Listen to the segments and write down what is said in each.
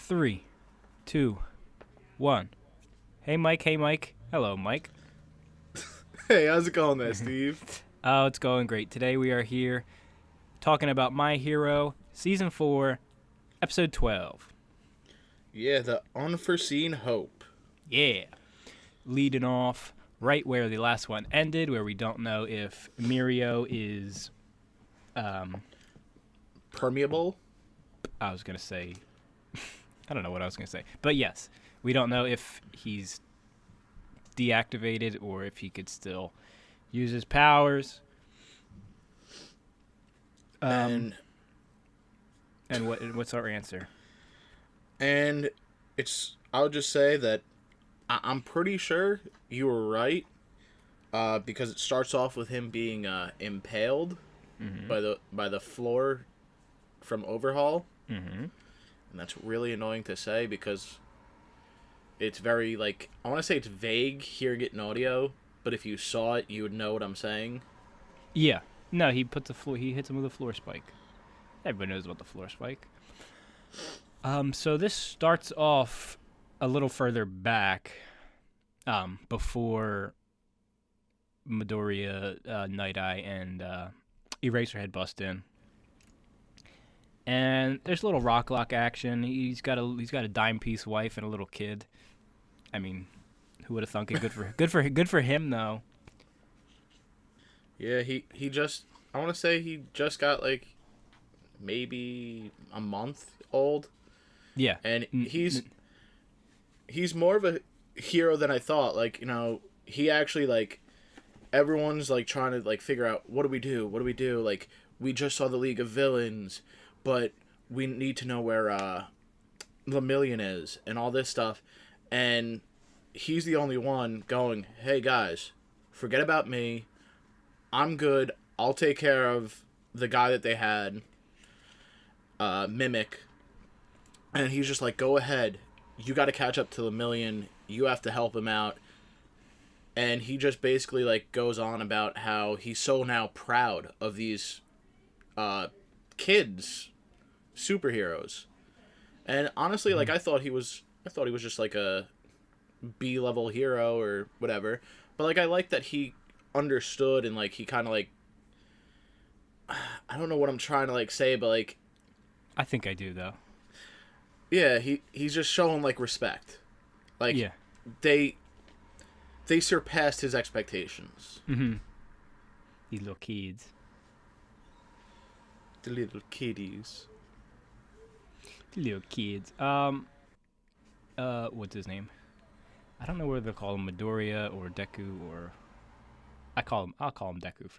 Three, two, one. Hey, Mike. Hey, Mike. Hello, Mike. Hey, how's it going there, Steve? Oh, it's going great. Today we are here talking about My Hero, Season 4, Episode 12. Yeah, the Unforeseen Hope. Yeah. Leading off right where the last one ended, where we don't know if Mirio is, Permeable? I was going to say, I don't know what I was going to say. But yes, we don't know if he's deactivated or if he could still use his powers. And What's our answer? and I'll just say that I'm pretty sure you were right, because it starts off with him being impaled by the floor from Overhaul, and that's really annoying to say because it's very, like, I want to say it's vague hearing it in audio, but if you saw it, you would know what I'm saying. Yeah. No, he hits him with a floor spike. Everybody knows about the floor spike. So this starts off a little further back, before Midoriya, Nighteye, and Eraserhead bust in. And there's a little rock lock action. He's got a dime piece wife and a little kid. I mean, who would have thunk it? Good for him though. Yeah, I want to say he just got, like, maybe a month old. Yeah. And he's more of a hero than I thought. Like, he actually, like, everyone's, like, trying to, like, figure out, what do we do? What do we do? Like, we just saw the League of Villains, but we need to know where Lemillion is and all this stuff. And he's the only one going, hey, guys, forget about me. I'm good. I'll take care of the guy that they had, Mimic. And he's just like, go ahead. You got to catch up to Lemillion. You have to help him out. And he just basically, like, goes on about how he's so now proud of these kids, superheroes. And honestly, like, I thought he was just like a B-level hero or whatever. But, like, I like that he understood and, like, he kind of, like, I don't know what I'm trying to, like, say, but, like, I think I do though. yeah, he's just showing, like, respect. Like, Yeah. they surpassed his expectations. These little kids. The little kiddies. Little kids. What's his name? I don't know whether to call him Midoriya or Deku or I'll call him Deku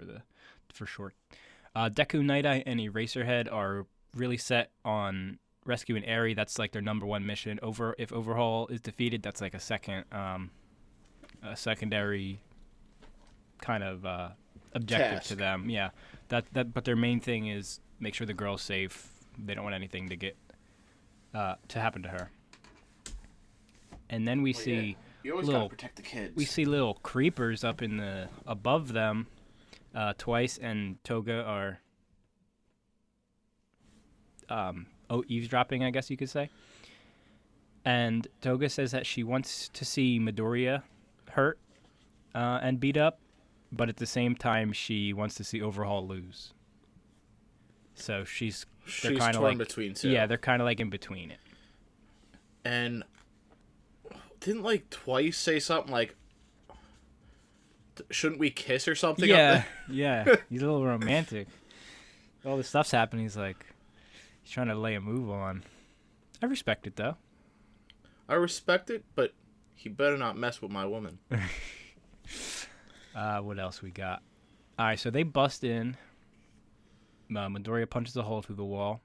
for short. Deku, Nighteye, and Eraserhead are really set on rescuing Eri. That's like their number one mission. If Overhaul is defeated, that's like a secondary kind of objective Task. to them. Yeah. But their main thing is make sure the girl's safe. They don't want anything to get to happen to her. And then we see You always little gotta protect the kids. we see little creepers up in the above them. Twice and Toga are eavesdropping, I guess you could say. And Toga says that she wants to see Midoriya hurt and beat up, but at the same time she wants to see Overhaul lose. So She's they're kind of like between two. yeah, they're kind of like in between it. And didn't, like, Twice say something like, shouldn't we kiss or something? Yeah, yeah, he's a little romantic. All this stuff's happening. He's trying to lay a move on. I respect it though. I respect it, but he better not mess with my woman. What else we got? All right, so they bust in. Midoriya punches a hole through the wall.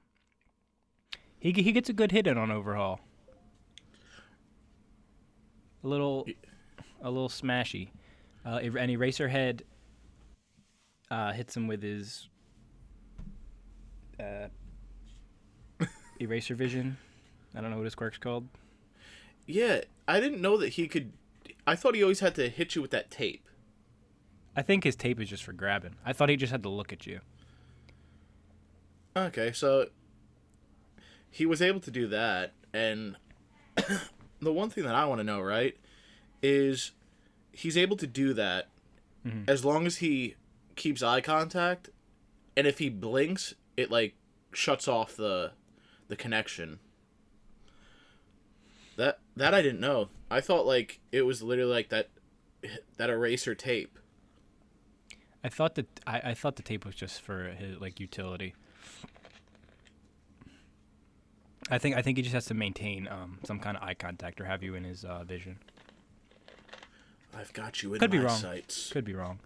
He gets a good hit in on Overhaul. A little smashy. And Eraserhead hits him with his Eraser Vision. I don't know what his quirk's called. Yeah, I didn't know that he could. I thought he always had to hit you with that tape. I think his tape is just for grabbing. I thought he just had to look at you. Okay, so he was able to do that, And the one thing that I want to know, right, is he's able to do that as long as he keeps eye contact, and if he blinks, it like shuts off the connection. That I didn't know. I thought like it was literally like that eraser tape. I thought that I thought the tape was just for his like utility. I think he just has to maintain some kind of eye contact or have you in his vision. I've got you in Could be my wrong. sights. Could be wrong.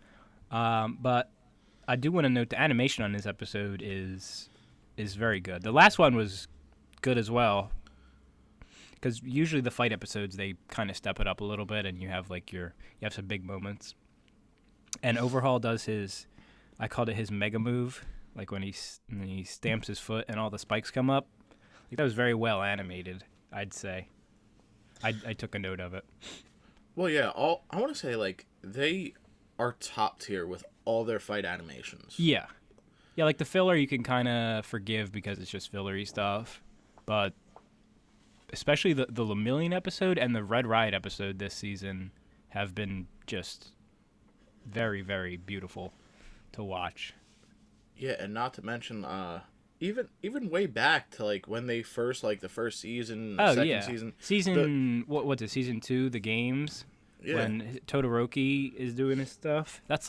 But I do want to note the animation on this episode is very good. The last one was good as well, because usually the fight episodes they kind of step it up a little bit, and you have like you have some big moments. And Overhaul does his, I called it his mega move, like when he stamps his foot and all the spikes come up. Like that was very well animated, I'd say. I took a note of it. Well, yeah. I want to say like they are top tier with all their fight animations. Yeah. Yeah, like the filler you can kind of forgive because it's just fillery stuff. But especially the Lemillion episode and the Red Riot episode this season have been just very, very beautiful to watch. Yeah, and not to mention even way back to like when they first like the first season, second season. What's it, season 2, the games? Yeah. When Todoroki is doing his stuff. That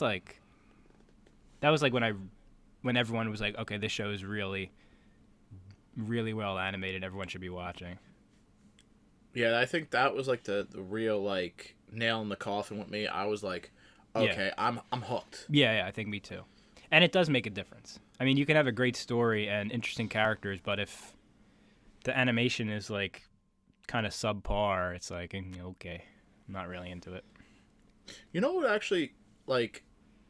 was like when everyone was like, okay, this show is really, really well animated. Everyone should be watching. Yeah, I think that was like the real like nail in the coffin with me. I was like, okay, yeah. I'm hooked. Yeah, I think me too. And it does make a difference. I mean, you can have a great story and interesting characters, but if the animation is like kind of subpar, it's like, okay, I'm not really into it. You know what actually, like,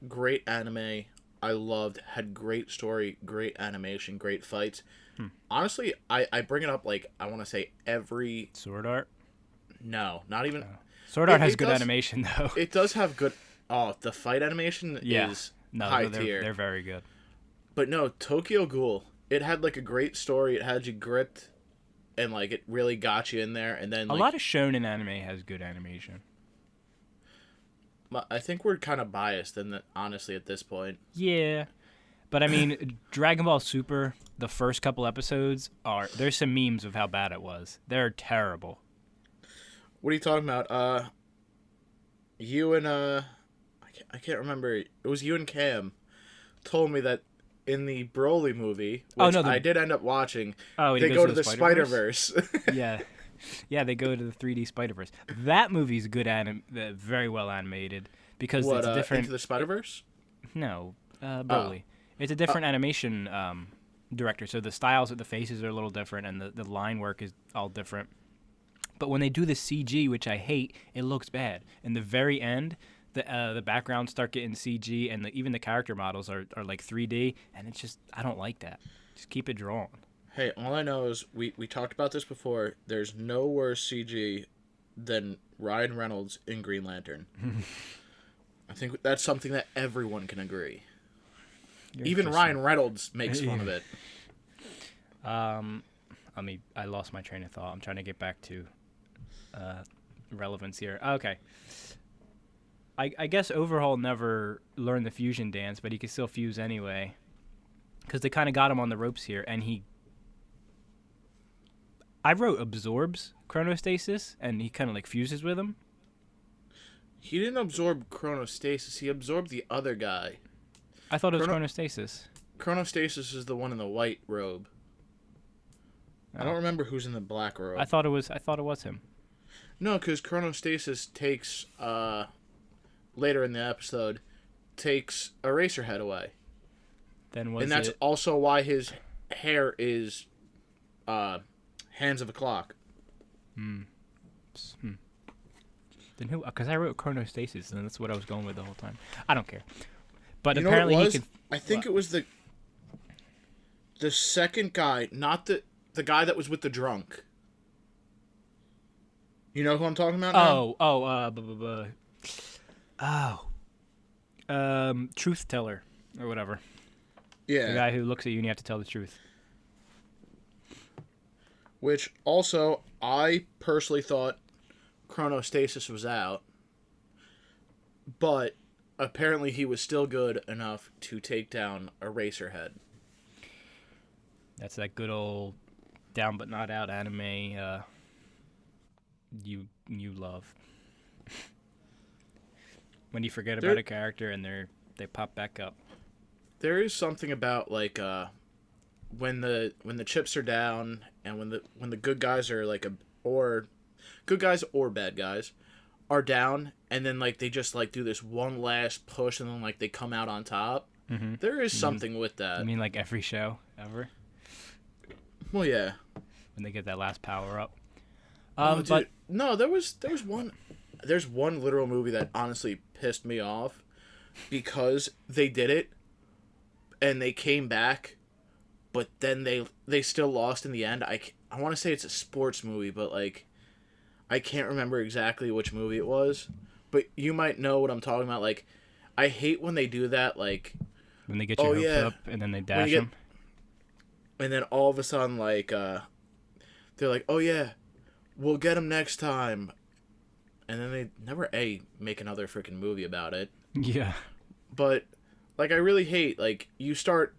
great anime I loved, had great story, great animation, great fights. Honestly, I bring it up like, I want to say every... Sword Art? No, not even... Sword Art has good animation, though. It does have good... Oh, the fight animation is high tier. They're very good. But no, Tokyo Ghoul, it had like a great story. It had you gripped, and like it really got you in there. And then a lot of shonen anime has good animation. I think we're kind of biased, honestly, at this point. Yeah, but I mean, Dragon Ball Super, the first couple episodes there's some memes of how bad it was. They're terrible. What are you talking about? You and I can't remember. It was you and Cam told me that in the Broly movie, which I did end up watching, they go to the Spider-Verse. Yeah, they go to the 3D Spider-Verse. That movie's good very well animated because it's a different... Into the Spider-Verse? No, Broly. It's a different animation director, so the styles of the faces are a little different, and the line work is all different. But when they do the CG, which I hate, it looks bad. In the very end, the backgrounds start getting CG, and even the character models are like 3D, and it's just, I don't like that. Just keep it drawn. Hey, all I know is we talked about this before. There's no worse CG than Ryan Reynolds in Green Lantern. I think that's something that everyone can agree. Even Ryan Reynolds makes fun of it. I lost my train of thought. I'm trying to get back to relevance here. Okay. I guess Overhaul never learned the fusion dance, but he could still fuse anyway. Because they kind of got him on the ropes here, and I wrote absorbs chronostasis, and he kind of like fuses with him. He didn't absorb chronostasis. He absorbed the other guy. I thought it was chronostasis. Chronostasis is the one in the white robe. I don't remember who's in the black robe. I thought it was him. No, because chronostasis takes later in the episode takes Eraserhead away. Then and that's also why his hair is hands of a clock. Then who? Because I wrote chronostasis, and that's what I was going with the whole time. I don't care. But you apparently know what it was? he can. I think it was the second guy, not the guy that was with the drunk. You know who I'm talking about now? Truth teller or whatever. Yeah. The guy who looks at you and you have to tell the truth. Which also, I personally thought Chronostasis was out, but apparently he was still good enough to take down Eraserhead. That's that good old down but not out anime you love. When you forget about a character and they pop back up. There is something about like when the chips are down and when the good guys are like or good guys or bad guys are down, and then like they just like do this one last push and then like they come out on top. Mm-hmm. There is something with that. You mean like every show ever? Well, yeah. When they get that last power up. Dude, but no, there's one literal movie that honestly pissed me off because they did it and they came back, but then they still lost in the end. I want to say it's a sports movie, but like I can't remember exactly which movie it was, but you might know what I'm talking about. Like, I hate when they do that. Like, when they get your hopes up and then they dash them, and then all of a sudden, like, they're like, "Oh yeah, we'll get him next time," and then they never make another freaking movie about it. Yeah, but like I really hate like you start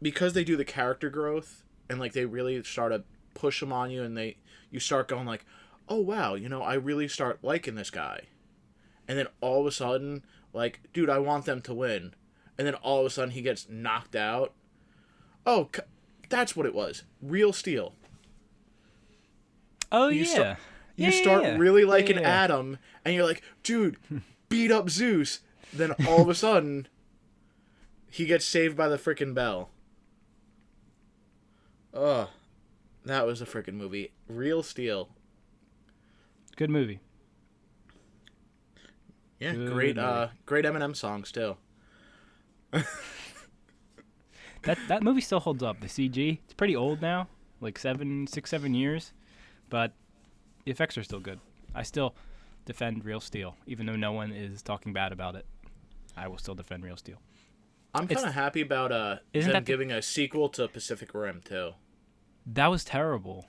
because they do the character growth and like they really start to push them on you, and you start going like, oh wow, you know, I really start liking this guy, and then all of a sudden like, dude, I want them to win, and then all of a sudden he gets knocked out. Oh, that's what it was. Real Steel. Oh you yeah. You start really liking Adam, and you're like, dude, beat up Zeus. Then all of a sudden, he gets saved by the frickin' bell. Ugh. That was a frickin' movie. Real Steel. Good movie. Yeah, good great movie. Great Eminem songs, too. That movie still holds up. The CG, it's pretty old now. Like 7 years. But the effects are still good. I still defend Real Steel, even though no one is talking bad about it. I will still defend Real Steel. I'm kind of happy about them giving a sequel to Pacific Rim, too. That was terrible.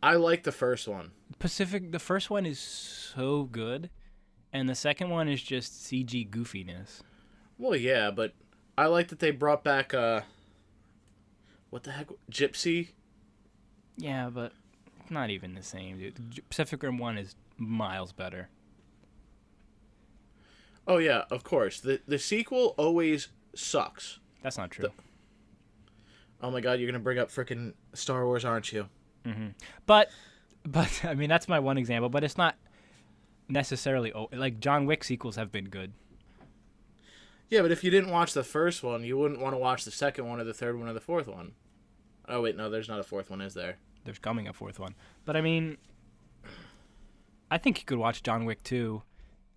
I like the first one. The first one is so good, and the second one is just CG goofiness. Well, yeah, but I like that they brought back, what the heck, Gypsy? Yeah, but not even the same, dude. Pacific Rim 1 is miles better. Oh, yeah, of course. The sequel always sucks. That's not true. Oh my god, you're going to bring up frickin' Star Wars, aren't you? Mm-hmm. But, I mean, that's my one example, but it's not necessarily... like, John Wick sequels have been good. Yeah, but if you didn't watch the first one, you wouldn't want to watch the second one or the third one or the fourth one. Oh, wait, no, there's not a fourth one, is there? There's coming a fourth one. But, I mean, I think you could watch John Wick 2,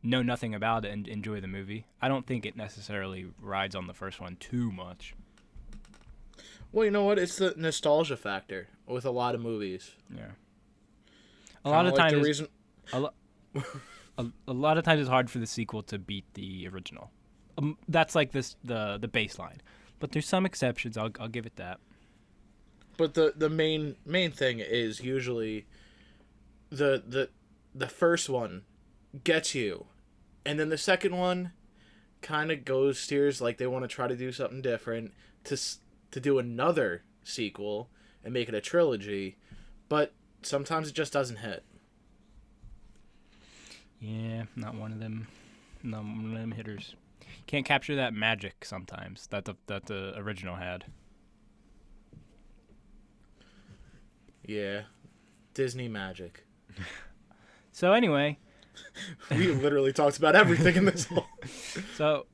know nothing about it, and enjoy the movie. I don't think it necessarily rides on the first one too much. Well, you know what? It's the nostalgia factor with a lot of movies. Yeah. A lot of times, a lot of times it's hard for the sequel to beat the original. That's like the baseline. But there's some exceptions. I'll give it that. But the main thing is usually the first one gets you, and then the second one kind of steers like they want to try to do something different to do another sequel and make it a trilogy, but sometimes it just doesn't hit. Yeah, not one of them. Not one of them hitters. Can't capture that magic sometimes that the original had. Yeah, Disney magic. So anyway, we literally talked about everything in this whole. So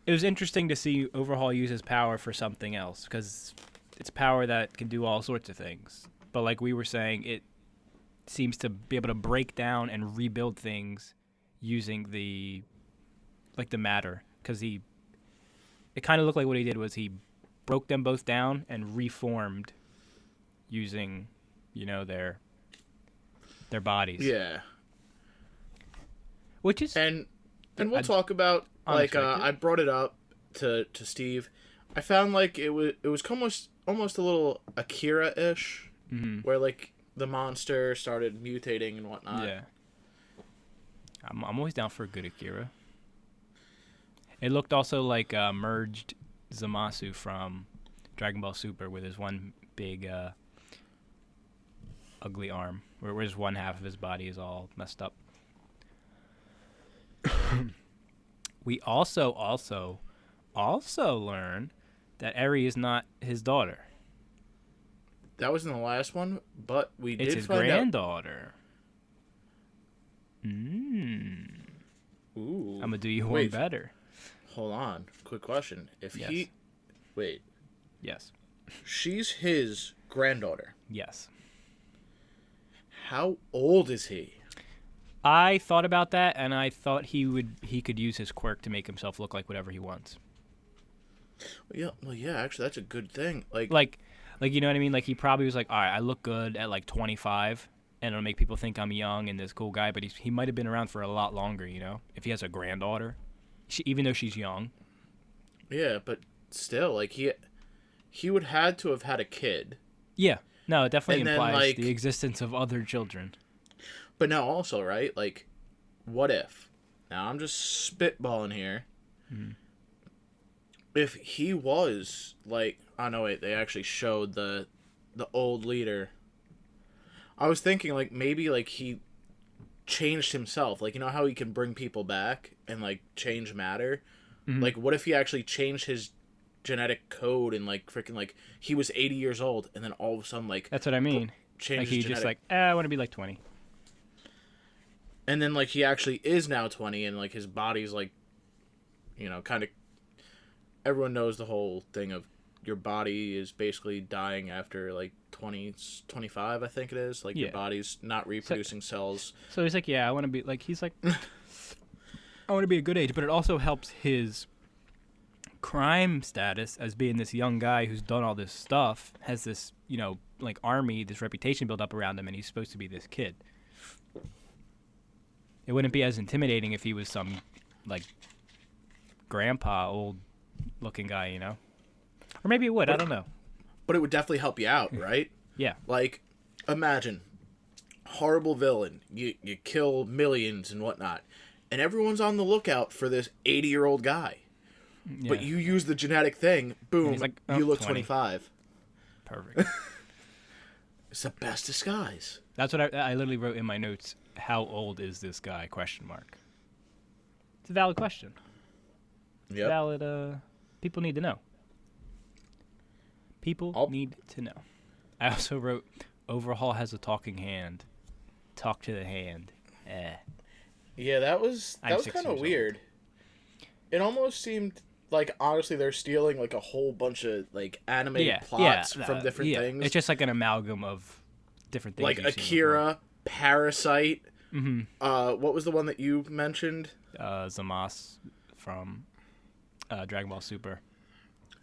it was interesting to see Overhaul use his power for something else, because it's power that can do all sorts of things. But like we were saying, it seems to be able to break down and rebuild things using the matter, because it kind of looked like what he did was he broke them both down and reformed using, their bodies. Yeah. Which is and we'll talk about like I brought it up to Steve. I found like it was almost a little Akira-ish, where like the monster started mutating and whatnot. Yeah. I'm always down for a good Akira. It looked also like merged Zamasu from Dragon Ball Super with his one big ugly arm, where his one half of his body is all messed up. We also learn that Eri is not his daughter. That was in the last one, but we It's did his find granddaughter. Mm. out. Ooh. I'm gonna do you one Wait. better. Hold on. Quick question. If Yes. he... Wait. Yes. She's his granddaughter. Yes. How old is he? I thought about that, and I thought he could use his quirk to make himself look like whatever he wants. Well, yeah, actually, that's a good thing. Like, Like you know what I mean? Like he probably was like, all right, I look good at like 25, and it'll make people think I'm young and this cool guy. But he might have been around for a lot longer, you know? If he has a granddaughter, even though she's young. yeah, but still, like, he would had to have had a kid. Yeah. No, it definitely And then, implies like- the existence of other children. But now also, right? Like, what if? Now, I'm just spitballing here. Mm-hmm. If he was, like... Oh, no, wait. They actually showed the old leader. I was thinking, like, maybe, like, he changed himself. Like, you know how he can bring people back and, like, change matter? Mhm. Like, what if he actually changed his genetic code and, like, freaking, like, he was 80 years old and then all of a sudden, like... That's what I mean. Changed Like his he genetic... just like, I want to be like 20. And then, like, he actually is now 20, and, like, his body's, like, you know, kind of... Everyone knows the whole thing of your body is basically dying after, like, 25, I think it is. Like, your Yeah. body's not reproducing cells. So he's like, yeah, I want to be like, he's like, I want to be a good age, but it also helps his crime status as being this young guy who's done all this stuff, has this, you know, like army, this reputation built up around him, and he's supposed to be this kid. It wouldn't be as intimidating if he was some, like, grandpa, old-looking guy, you know? Or maybe it would, I don't know. But it would definitely help you out, right? Yeah. Like, imagine, horrible villain. You kill millions and whatnot. And everyone's on the lookout for this 80-year-old guy. Yeah. But you use the genetic thing, boom, he's like, oh, you look 20. 25. Perfect. It's the best disguise. That's what I literally wrote in my notes. How old is this guy? Question mark. It's a valid question. Yep. Valid. People need to know. People need to know. I also wrote, Overhaul has a talking hand. Talk to the hand. Yeah, that was I'm 6 kind of years old. weird. It almost seemed like, honestly, they're stealing, like, a whole bunch of, like, anime plots from different things. It's just like an amalgam of different things. Like you've seen Akira, Parasite. before. Mhm. What was the one that you mentioned? Zamas from Dragon Ball Super.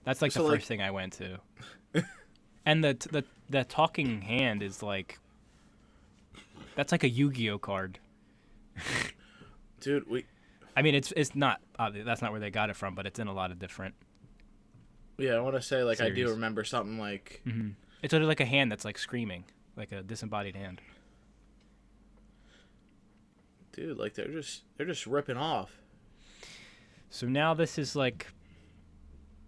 That's like So, the like- first thing I went to. And the talking hand is like, that's like a Yu-Gi-Oh card. Dude, I mean, it's not that's not where they got it from, but it's in a lot of different. I want to say, like, I do Series. remember something like... It's sort of like a hand that's like screaming, like a disembodied hand. Dude, like, they're just ripping off. So now this is like,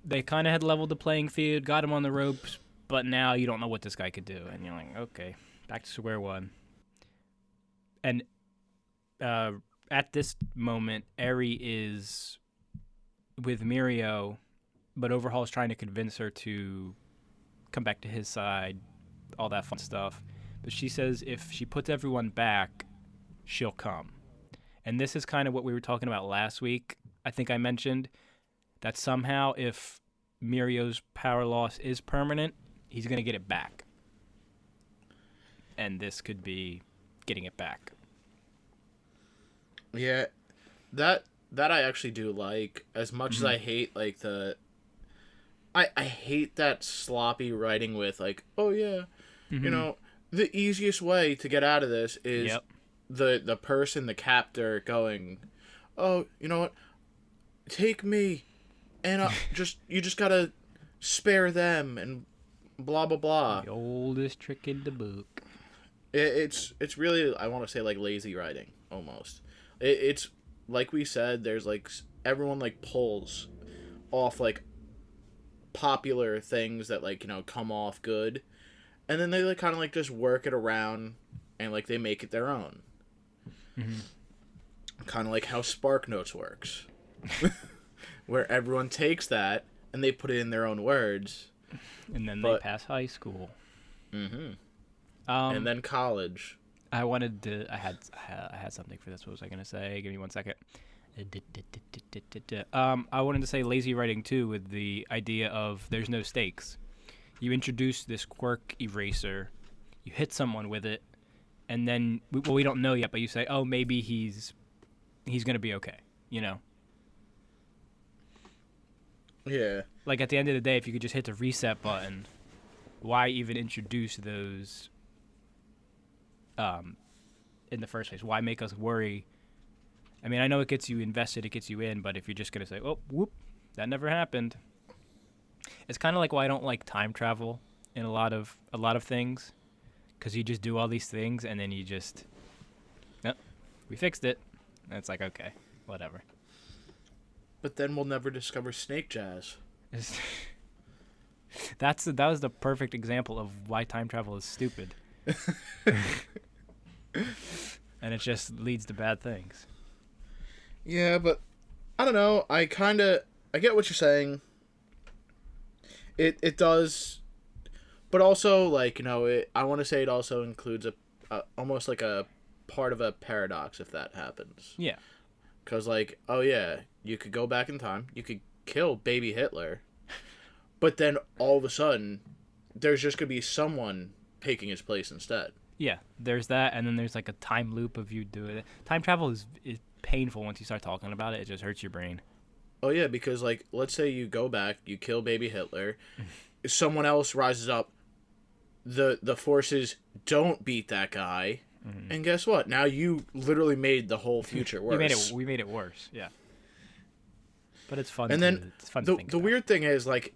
they kind of had leveled the playing field, got him on the ropes, but now you don't know what this guy could do, and you're like, okay, back to square one. And at this moment, Eri is with Mirio, but Overhaul's trying to convince her to come back to his side, all that fun stuff. But she says if she puts everyone back, she'll come. And this is kind of what we were talking about last week. I think I mentioned that somehow if Mirio's power loss is permanent, he's going to get it back. And this could be getting it back. Yeah, that I actually do like. As much as I hate, like, I hate that sloppy writing with, like, oh yeah, you know, the easiest way to get out of this is the person, the captor, going, oh, you know what, take me, and you just gotta spare them, and blah blah blah. The oldest trick in the book. It's really, I want to say, like lazy writing almost. It's like we said. There's like everyone like pulls off like popular things that like come off good, and then they like kind of like just work it around and like they make it their own. Mm-hmm. Kind of like how Spark Notes works, where everyone takes that and they put it in their own words, And then they pass high school. Mm-hmm. Um, And then college. I wanted to. I had something for this. What was I gonna say? Give me 1 second. I wanted to say lazy writing too, with the idea of there's no stakes. You introduce this quirk eraser, you hit someone with it, and then we don't know yet, but you say, oh, maybe he's gonna be okay. You know. Yeah. Like at the end of the day, if you could just hit the reset button, why even introduce those? In the first place, why make us worry? I mean, I know it gets you invested, it gets you in, but if you're just gonna say, "Oh, whoop, that never happened," it's kind of like why I don't like time travel in a lot of things, because you just do all these things and then you just, nope, we fixed it, and it's like, okay, whatever. But then we'll never discover snake jazz. That was the perfect example of why time travel is stupid. And it just leads to bad things. Yeah, but I don't know. I get what you're saying. It does, but also like I want to say it also includes a almost like a part of a paradox if that happens. Yeah. Because like, oh yeah, you could go back in time, you could kill baby Hitler, but then all of a sudden, there's just gonna be someone taking his place instead. Yeah, there's that, and then there's like a time loop of you doing it. Time travel is painful once you start talking about it. It just hurts your brain. Oh yeah, because like, let's say you go back, you kill baby Hitler, someone else rises up, the forces don't beat that guy, and guess what? Now you literally made the whole future worse. We made it worse. Yeah. But it's fun. And then it's fun to think the about. weird thing is like,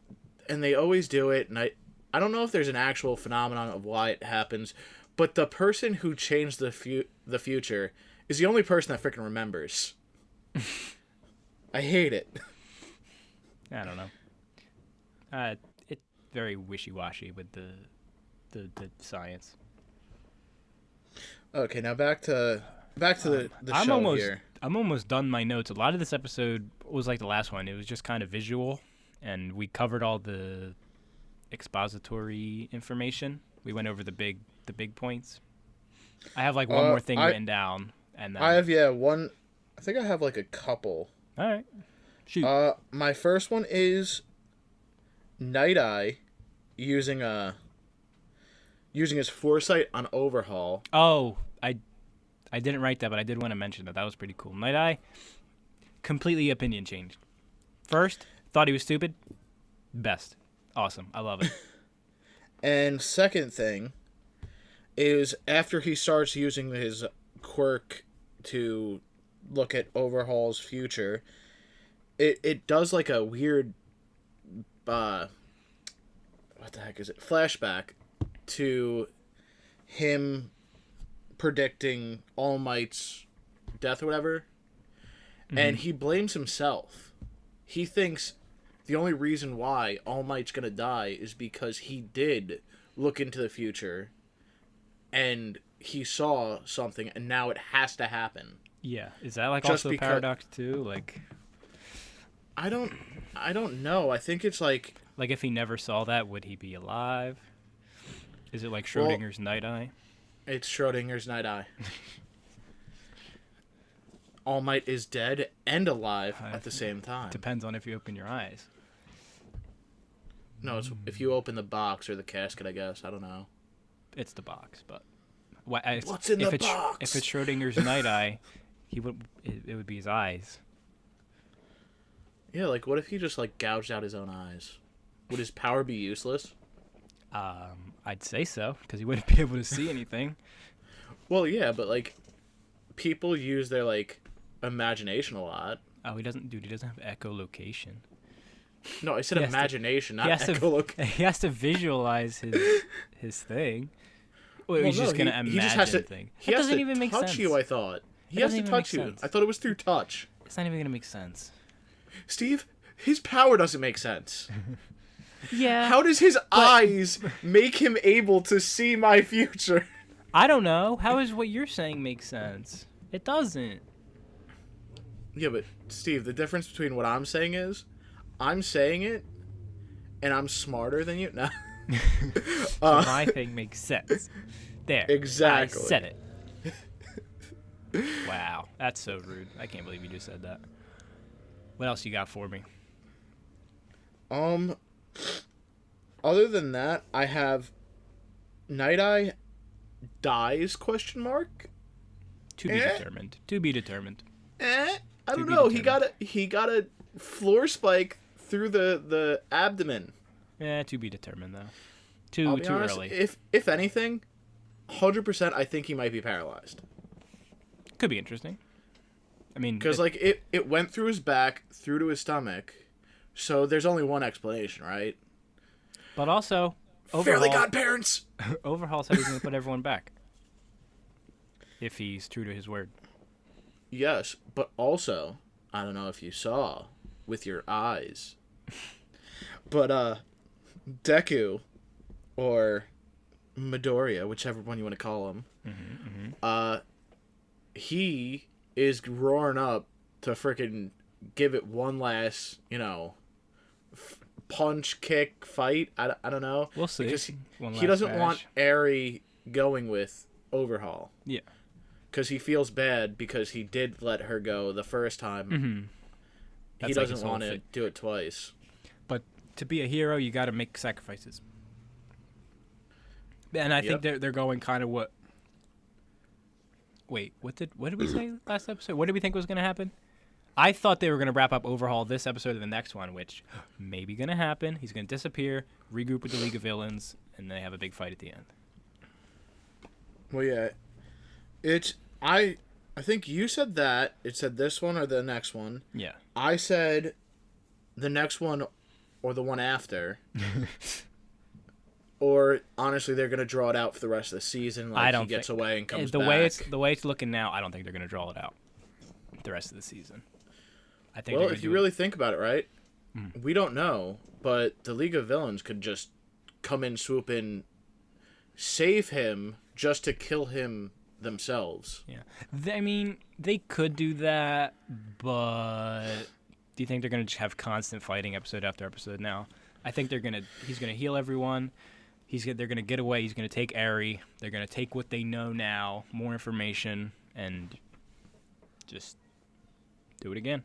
and they always do it, and I don't know if there's an actual phenomenon of why it happens. But the person who changed the future is the only person that freaking remembers. I hate it. I don't know. It's very wishy-washy with the science. Okay, now back to the show here. I'm almost done my notes. A lot of this episode was like the last one. It was just kind of visual, and we covered all the expository information. We went over the big points. I have like one more thing written down, and then I have one. I think I have like a couple. All right, shoot. My first one is Nighteye using his foresight on Overhaul. Oh, I didn't write that, but I did want to mention that. That was pretty cool. Nighteye, completely opinion changed. First, thought he was stupid. Best. Awesome. I love it. And second thing is after he starts using his quirk to look at Overhaul's future, it does like a weird what the heck is it? Flashback to him predicting All Might's death or whatever. Mm-hmm. And he blames himself. He thinks the only reason why All Might's gonna die is because he did look into the future and he saw something and now it has to happen. Yeah. Is that like just also a paradox too? Like I don't know. I think it's like if he never saw that, would he be alive? Is it like Schrodinger's Nighteye? It's Schrodinger's Nighteye. All Might is dead and alive at the same time. Depends on if you open your eyes. No, it's if you open the box or the casket, I guess. I don't know. It's the box, but what's in the box? If it's Schrodinger's Nighteye, it would be his eyes. Yeah, like what if he just like gouged out his own eyes? Would his power be useless? I'd say so, because he wouldn't be able to see anything. Well, yeah, but like people use their like imagination a lot. Oh, he doesn't have echolocation. No, I said imagination, not echolocation. He has to visualize his thing. Or Well, he's no, just gonna he just has to. imagine things. He That has doesn't to even make touch sense. you. I thought he That has doesn't to even make touch you. sense. I thought it was through touch. It's not even gonna make sense. Steve, his power doesn't make sense. Yeah. How does his eyes make him able to see my future? I don't know. How is what you're saying make sense? It doesn't. Yeah, but Steve, the difference between what I'm saying is, I'm saying it, and I'm smarter than you. No. So my thing makes sense. There. Exactly. I said it. Wow, that's so rude. I can't believe you just said that. What else you got for me? Other than that, I have Nighteye dies ? To be determined. To be determined. I don't be know. determined. He got a floor spike through the abdomen. Yeah, to be determined though. I'll Too be honest, early. If anything, 100%, I think he might be paralyzed. Could be interesting. I mean, Because like it went through his back, through to his stomach, so there's only one explanation, right? but also, Fairly Overhaul, godparents. Overhaul said he's going to put everyone back if he's true to his word. Yes, but also, I don't know if you saw with your eyes, but Deku, or Midoriya, whichever one you want to call him, he is roaring up to frickin' give it one last, punch, kick, fight. I don't know. We'll see. Because One he last doesn't bash. want Eri going with Overhaul. Yeah. Because he feels bad because he did let her go the first time. Mm-hmm. He That's like his doesn't whole want to thing. do it twice. But to be a hero, you got to make sacrifices. And I think Yep. they're going kind of what. Wait, what did we say last episode? What did we think was going to happen? I thought they were going to wrap up Overhaul this episode and the next one, which may be going to happen. He's going to disappear, regroup with the League of Villains, and they have a big fight at the end. Well, yeah. I think you said that. It said this one or the next one. Yeah. I said the next one or the one after. Or honestly, they're gonna draw it out for the rest of the season. Like I don't he gets think, away and comes the back. way it's looking now. I don't think they're going to draw it out the rest of the season. I think. Well, they're if gonna you do really think about it, right? We don't know, but the League of Villains could just come in, swoop in, save him just to kill him themselves. I mean, they could do that, but do you think they're going to have constant fighting episode after episode now? I think he's going to heal everyone. They're going to get away. He's going to take Eri. They're going to take what they know now, more information, and just do it again.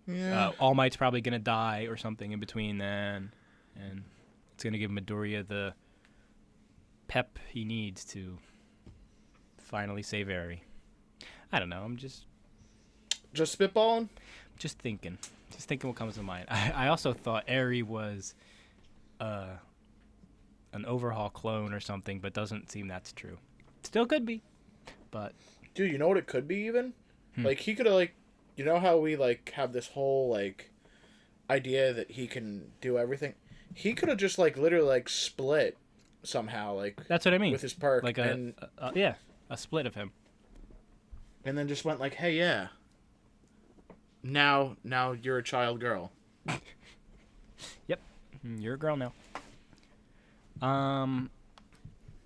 Yeah. All Might's probably going to die or something in between then, and it's going to give Midoriya the pep he needs to finally save Eri. I don't know. I'm just spitballing. Just thinking what comes to mind. I also thought Eri was an Overhaul clone or something, but doesn't seem that's true. Still could be, but Dude, you know what it could be even? Like he could have you know how we have this whole idea that he can do everything. He could have just literally split somehow that's what I mean. with his perk Like and a split of him. then just went hey, yeah. Now you're a child girl. Yep, you're a girl now.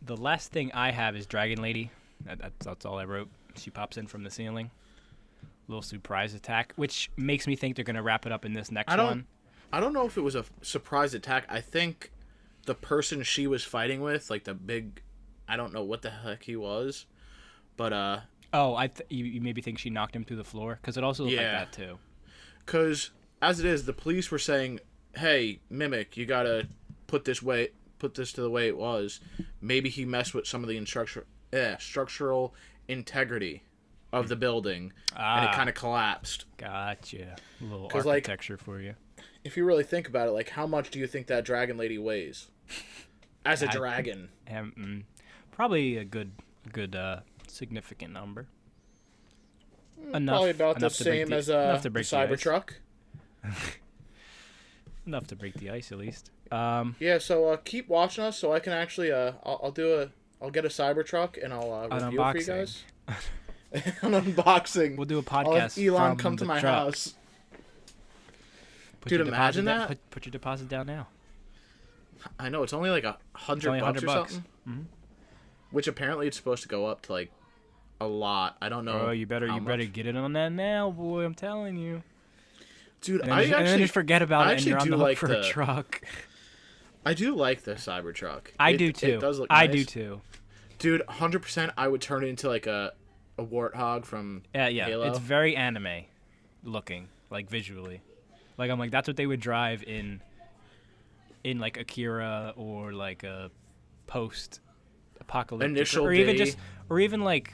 The last thing I have is Dragon Lady. That's all I wrote. She pops in from the ceiling. Little surprise attack, which makes me think they're gonna wrap it up in this next one. I don't know if it was a surprise attack. I think the person she was fighting with, the big, I don't know what the heck he was, but you maybe think she knocked him through the floor? Because it also looked like that too. Because as it is, the police were saying, "Hey, Mimic, you gotta put this to the way it was." Maybe he messed with some of the structural integrity of the building, and it kind of collapsed. Gotcha. A little 'Cause, architecture for you. If you really think about it, how much do you think that dragon lady weighs? As a dragon. Probably a good significant number. Probably about the enough to break same the- as enough a to break the ice. Cybertruck. Enough to break the ice, at least. Yeah, so keep watching us so I can actually I'll get a Cybertruck and I'll An review it for you unboxing. guys. An unboxing. We'll do a I'll have podcast Elon from come to the my truck. house. Put Dude, your deposit imagine down, that. put your deposit down now. I know it's only like It's only $100 or $100. something. Mm-hmm. Which apparently it's supposed to go up to like a lot. I don't know. Oh, you better how get much. it on that now, boy. I'm telling you. Dude, And then just forget about it, and you're on the hook for a truck. I do like the Cybertruck. I do too. It does look I nice. do too. Dude, 100%. I would turn it into like a warthog from Yeah. Halo. It's very anime looking, like visually. Like I'm like that's what they would drive in like Akira or like a post-apocalyptic Initial or even D. just or even like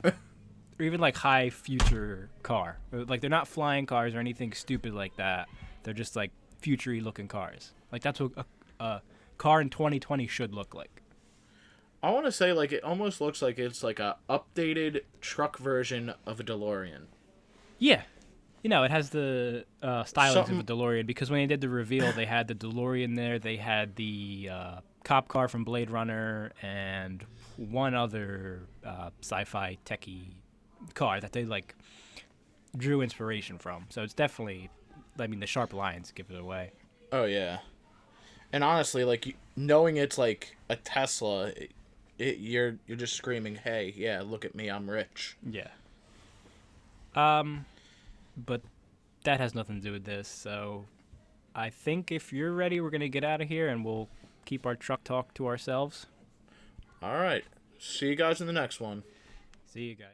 high future car. Like they're not flying cars or anything stupid like that. They're just like futury looking cars. Like that's what a car in 2020 should look like. I want to say like it almost looks like it's like a updated truck version of a DeLorean. Yeah. You know, it has the stylings Something- of a DeLorean because when they did the reveal, they had the DeLorean there. They had the cop car from Blade Runner and one other sci-fi techie car that they like drew inspiration from. So it's definitely, I mean, the sharp lines give it away. Oh yeah. And honestly, like knowing it's like a Tesla, you're just screaming, "Hey, yeah, look at me, I'm rich." Yeah. But that has nothing to do with this. So I think if you're ready, we're gonna get out of here and we'll keep our truck talk to ourselves. All right. See you guys in the next one. See you guys.